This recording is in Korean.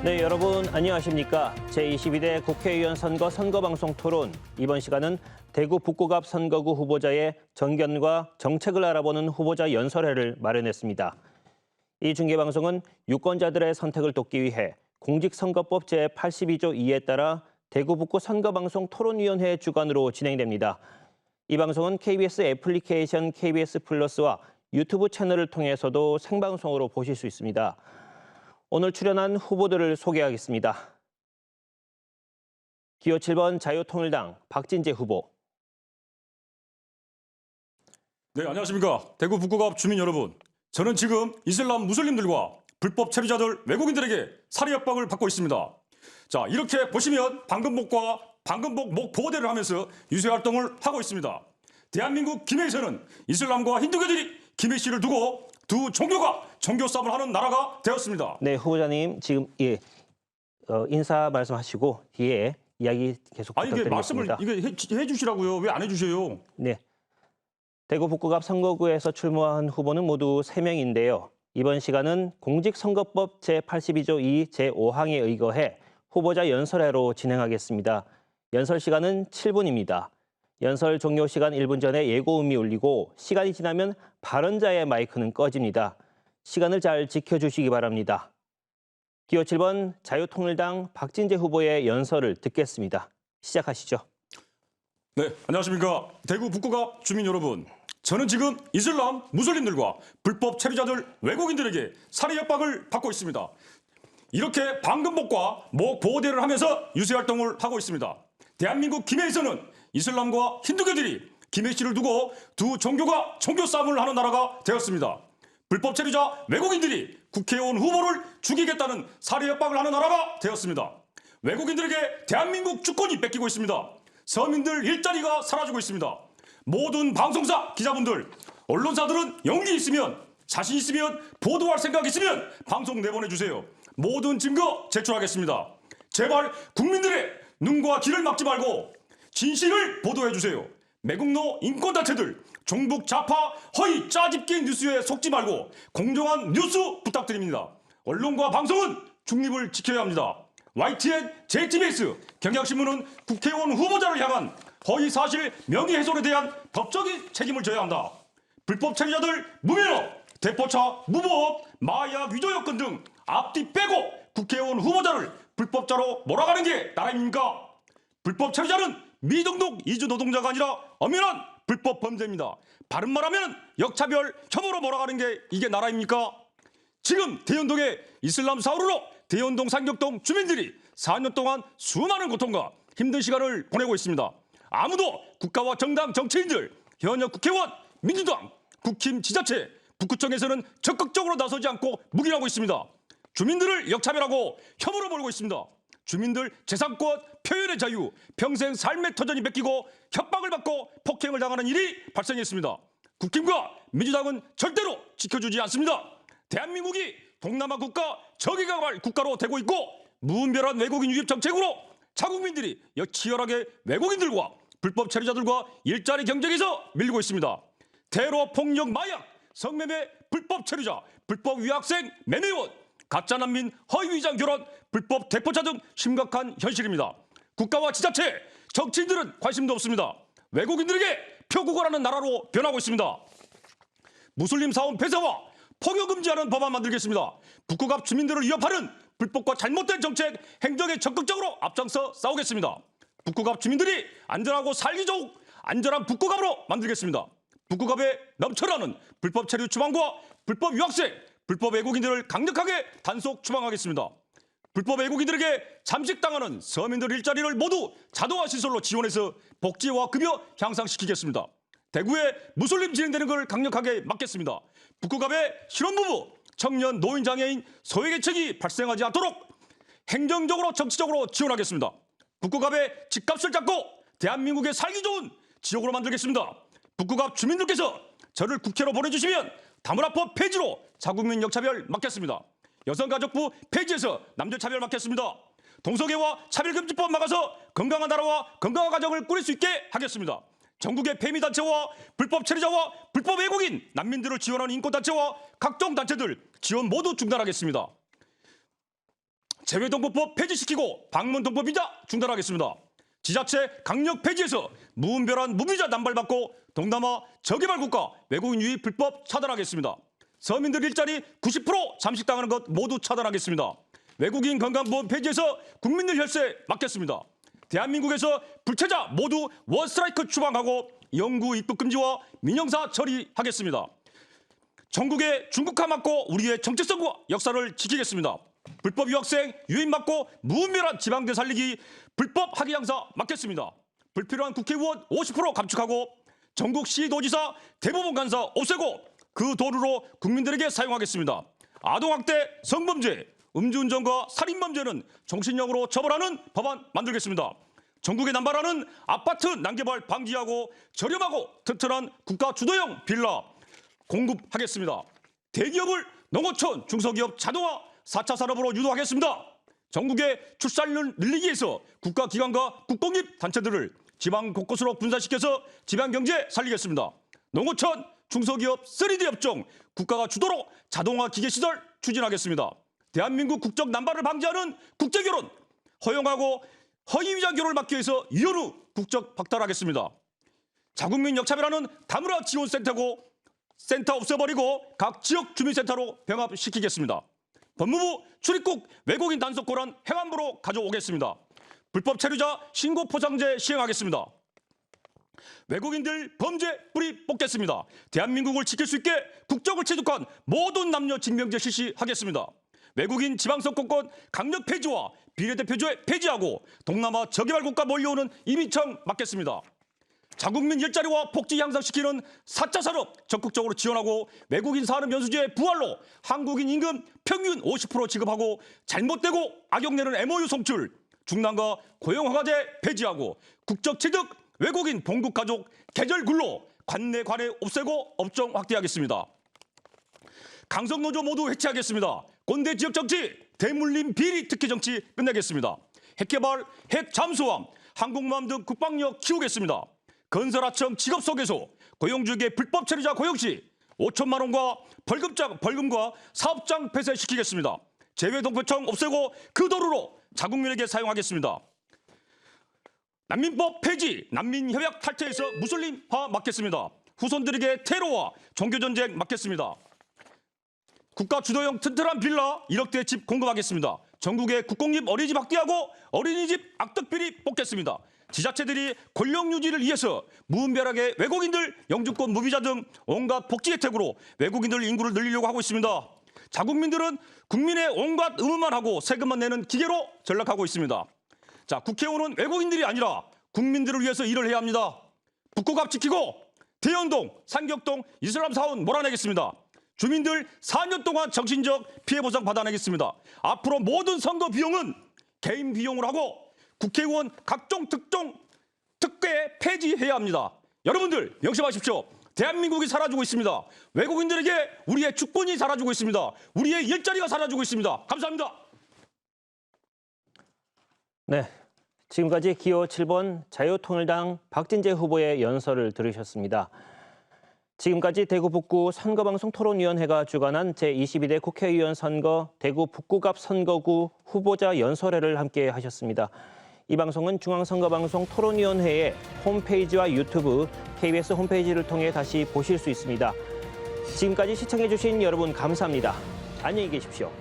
네, 여러분 안녕하십니까? 제22대 국회의원 선거 선거방송 토론. 이번 시간은 대구 북구갑 선거구 후보자의 정견과 정책을 알아보는 후보자 연설회를 마련했습니다. 이 중계방송은 유권자들의 선택을 돕기 위해 공직선거법 제82조 2에 따라 대구 북구 선거방송 토론위원회 주관으로 진행됩니다. 이 방송은 KBS 애플리케이션 KBS 플러스와 유튜브 채널을 통해서도 생방송으로 보실 수 있습니다. 오늘 출연한 후보들을 소개하겠습니다. 기호 7번 자유통일당 박진재 후보. 네, 안녕하십니까. 대구 북구갑 주민 여러분. 저는 지금 이슬람 무슬림들과 불법 체류자들 외국인들에게 살해 협박을 받고 있습니다. 자, 이렇게 보시면 방금복과 방금복 목 보호대를 하면서 유세 활동을 하고 있습니다. 대한민국 김해에서는 이슬람과 힌두교들이 김해 씨를 두고 두 종교가 종교 싸움을 하는 나라가 되었습니다. 네, 후보자님 지금 인사 말씀하시고 뒤에 이야기 계속 아니, 이게 부탁드리겠습니다. 말씀을 이게 해주시라고요. 왜 안 해주세요? 네, 대구 북구갑 선거구에서 출마한 후보는 모두 3명인데요. 이번 시간은 공직선거법 제82조 2 제5항에 의거해 후보자 연설회로 진행하겠습니다. 연설 시간은 7분입니다. 연설 종료 시간 1분 전에 예고음이 울리고 시간이 지나면 발언자의 마이크는 꺼집니다. 시간을 잘 지켜주시기 바랍니다. 기호 7번 자유통일당 박진재 후보의 연설을 듣겠습니다. 시작하시죠. 네, 안녕하십니까. 대구 북구갑 주민 여러분. 저는 지금 이슬람 무슬림들과 불법 체류자들 외국인들에게 살해 협박을 받고 있습니다. 이렇게 방금복과 목 보호대를 하면서 유세 활동을 하고 있습니다. 대한민국 김해에서는 이슬람과 힌두교들이 김해 씨를 두고 두 종교가 종교 싸움을 하는 나라가 되었습니다. 불법 체류자 외국인들이 국회의원 후보를 죽이겠다는 살해 협박을 하는 나라가 되었습니다. 외국인들에게 대한민국 주권이 뺏기고 있습니다. 서민들 일자리가 사라지고 있습니다. 모든 방송사 기자분들, 언론사들은 용기 있으면 자신 있으면 보도할 생각 있으면 방송 내보내주세요. 모든 증거 제출하겠습니다. 제발 국민들의 눈과 귀를 막지 말고 진실을 보도해주세요. 매국노 인권단체들, 종북 좌파 허위 짜집기 뉴스에 속지 말고 공정한 뉴스 부탁드립니다. 언론과 방송은 중립을 지켜야 합니다. YTN, JTBS, 경향신문은 국회의원 후보자를 향한 허위사실 명예훼손에 대한 법적인 책임을 져야 한다. 불법 체류자들 무면허, 대포차, 무보험, 마약, 위조 여건 등 앞뒤 빼고 국회의원 후보자를 불법자로 몰아가는 게 나라입니까? 불법 체류자는 미등록 이주 노동자가 아니라 엄연한 불법 범죄입니다. 바른 말하면 역차별, 혐오로 몰아가는 게 이게 나라입니까? 지금 대연동의 이슬람 사우루로 대연동 상격동 주민들이 4년 동안 수많은 고통과 힘든 시간을 보내고 있습니다. 아무도 국가와 정당 정치인들, 현역 국회의원, 민주당, 국힘 지자체, 북구청에서는 적극적으로 나서지 않고 묵인하고 있습니다. 주민들을 역차별하고 혐오로 몰고 있습니다. 주민들 재산권, 표현의 자유, 평생 삶의 터전이 뺏기고 협박을 받고 폭행을 당하는 일이 발생했습니다. 국힘과 민주당은 절대로 지켜주지 않습니다. 대한민국이 동남아 국가 저기가발 국가로 되고 있고 무분별한 외국인 유입 정책으로 자국민들이 치열하게 외국인들과 불법 체류자들과 일자리 경쟁에서 밀리고 있습니다. 테러, 폭력, 마약, 성매매, 불법 체류자, 불법 유학생, 매매원, 가짜 난민, 허위 위장 결혼, 불법 대포차 등 심각한 현실입니다. 국가와 지자체, 정치인들은 관심도 없습니다. 외국인들에게 표구걸하는 나라로 변하고 있습니다. 무슬림 사원 폐쇄와 폭력 금지하는 법안 만들겠습니다. 북구갑 주민들을 위협하는 불법과 잘못된 정책, 행정에 적극적으로 앞장서 싸우겠습니다. 북구갑 주민들이 안전하고 살기 좋은 안전한 북구갑으로 만들겠습니다. 북구갑에 넘쳐나는 불법 체류 추방과 불법 유학생, 불법 외국인들을 강력하게 단속 추방하겠습니다. 불법 외국인들에게 잠식당하는 서민들 일자리를 모두 자동화 시설로 지원해서 복지와 급여 향상시키겠습니다. 대구에 무슬림 진행되는 걸 강력하게 막겠습니다. 북구갑의 신혼부부, 청년, 노인, 장애인, 소외계층이 발생하지 않도록 행정적으로 정치적으로 지원하겠습니다. 북구갑의 집값을 잡고 대한민국에 살기 좋은 지역으로 만들겠습니다. 북구갑 주민들께서 저를 국회로 보내주시면 다문화법 폐지로 자국민 역차별 막겠습니다. 여성가족부 폐지해서 남녀차별 막겠습니다. 동성애와 차별금지법 막아서 건강한 나라와 건강한 가정을 꾸릴 수 있게 하겠습니다. 전국의 페미단체와 불법 체류자와 불법 외국인, 난민들을 지원하는 인권단체와 각종 단체들 지원 모두 중단하겠습니다. 재외동포법 폐지시키고 방문동포 비자 중단하겠습니다. 지자체 강력 폐지해서 무분별한 무비자 남발받고 동남아 저개발 국가 외국인 유입 불법 차단하겠습니다. 서민들 일자리 90% 잠식당하는 것 모두 차단하겠습니다. 외국인 건강보험 폐지해서 국민들 혈세 막겠습니다. 대한민국에서 불체자 모두 원스트라이크 추방하고 영구 입국 금지와 민영사 처리하겠습니다. 전국의 중국화 막고 우리의 정체성과 역사를 지키겠습니다. 불법 유학생 유인 막고 무분별한 지방대 살리기 불법 학위 양사 막겠습니다. 불필요한 국회의원 50% 감축하고 전국 시도지사 대법원 간사 없애고 그 돈으로 국민들에게 사용하겠습니다. 아동학대, 성범죄, 음주운전과 살인범죄는 정신력으로 처벌하는 법안 만들겠습니다. 전국에 남발하는 아파트 난개발 방지하고 저렴하고 튼튼한 국가 주도형 빌라 공급하겠습니다. 대기업을 농어촌, 중소기업 자동화 4차 산업으로 유도하겠습니다. 전국의 출산율 늘리기 위해서 국가기관과 국공립 단체들을 지방 곳곳으로 분산시켜서 지방경제 살리겠습니다. 농어촌, 중소기업 3D 업종 국가가 주도로 자동화 기계시설 추진하겠습니다. 대한민국 국적 남발을 방지하는 국제결혼 허용하고 허위위자 결혼을 막기 위해서 이혼 후 국적 박탈하겠습니다. 자국민 역차별하는 다문화 지원센터고 센터 없애버리고 각 지역 주민센터로 병합시키겠습니다. 법무부 출입국 외국인 단속고란 행안부로 가져오겠습니다. 불법 체류자 신고 포상제 시행하겠습니다. 외국인들 범죄 뿌리 뽑겠습니다. 대한민국을 지킬 수 있게 국적을 취득한 모든 남녀 징병제 실시하겠습니다. 외국인 지방선거권 강력 폐지와 비례대표제 폐지하고 동남아 저개발 국가 몰려오는 이민청 막겠습니다. 자국민 일자리와 복지 향상시키는 4차 산업 적극적으로 지원하고 외국인 산업 연수제 부활로 한국인 임금 평균 50% 지급하고 잘못되고 악용되는 MOU 송출, 중남과 고용허가제 폐지하고 국적 취득 외국인 본국 가족 계절 근로 관내 관해 없애고 업종 확대하겠습니다. 강성노조 모두 해체하겠습니다. 꼰대 지역 정치, 대물림 비리 특혜 정치 끝내겠습니다. 핵개발, 핵 잠수함, 항공모함 등 국방력 키우겠습니다. 건설하청 직업소개소, 고용주에게 불법 체류자 고용 시 5천만 원과 벌금과 사업장 폐쇄시키겠습니다. 재외동포청 없애고 그 도로로 자국민에게 사용하겠습니다. 난민법 폐지, 난민협약 탈퇴해서 무슬림화 막겠습니다. 후손들에게 테러와 종교전쟁 막겠습니다. 국가 주도형 튼튼한 빌라 1억대 집 공급하겠습니다. 전국의 국공립 어린이집 확대하고 어린이집 악덕비리 뽑겠습니다. 지자체들이 권력 유지를 위해서 무분별하게 외국인들 영주권 무비자 등 온갖 복지 혜택으로 외국인들 인구를 늘리려고 하고 있습니다. 자국민들은 국민의 온갖 의무만 하고 세금만 내는 기계로 전락하고 있습니다. 자, 국회의원은 외국인들이 아니라 국민들을 위해서 일을 해야 합니다. 북구갑 지키고 대연동, 상격동 이슬람 사원 몰아내겠습니다. 주민들 4년 동안 정신적 피해 보상 받아내겠습니다. 앞으로 모든 선거 비용은 개인 비용으로 하고 국회의원 각종 특혜 폐지해야 합니다. 여러분들 명심하십시오. 대한민국이 사라지고 있습니다. 외국인들에게 우리의 주권이 사라지고 있습니다. 우리의 일자리가 사라지고 있습니다. 감사합니다. 네, 지금까지 기호 7번 자유통일당 박진재 후보의 연설을 들으셨습니다. 지금까지 대구 북구 선거방송 토론위원회가 주관한 제22대 국회의원 선거 대구 북구갑 선거구 후보자 연설회를 함께 하셨습니다. 이 방송은 중앙선거방송 토론위원회의 홈페이지와 유튜브, KBS 홈페이지를 통해 다시 보실 수 있습니다. 지금까지 시청해주신 여러분 감사합니다. 안녕히 계십시오.